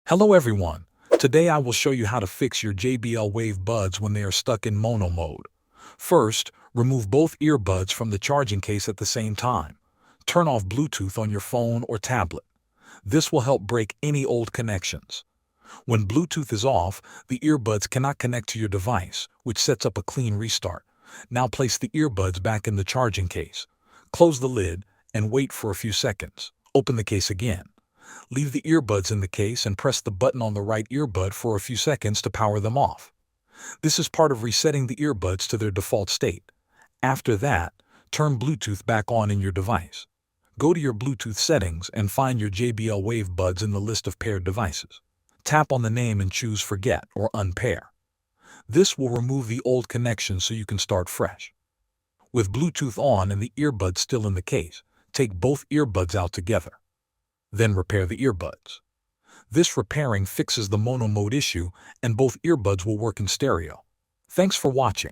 Hello everyone. Today I will show you how to fix your JBL Wave Buds when they are stuck in mono mode. First, remove both earbuds from the charging case at the same time. Turn off Bluetooth on your phone or tablet. This will help break any old connections. When Bluetooth is off, the earbuds cannot connect to your device, which sets up a clean restart. Now place the earbuds back in the charging case. Close the lid and wait for a few seconds. Open the case again. Leave the earbuds in the case and press the button on the right earbud for a few seconds to power them off. This is part of resetting the earbuds to their default state. After that, turn Bluetooth back on in your device. Go to your Bluetooth settings and find your JBL Wave Buds in the list of paired devices. Tap on the name and choose Forget or Unpair. This will remove the old connection so you can start fresh. With Bluetooth on and the earbuds still in the case, take both earbuds out together. Then repair the earbuds. This repairing fixes the mono mode issue and both earbuds will work in stereo. Thanks for watching.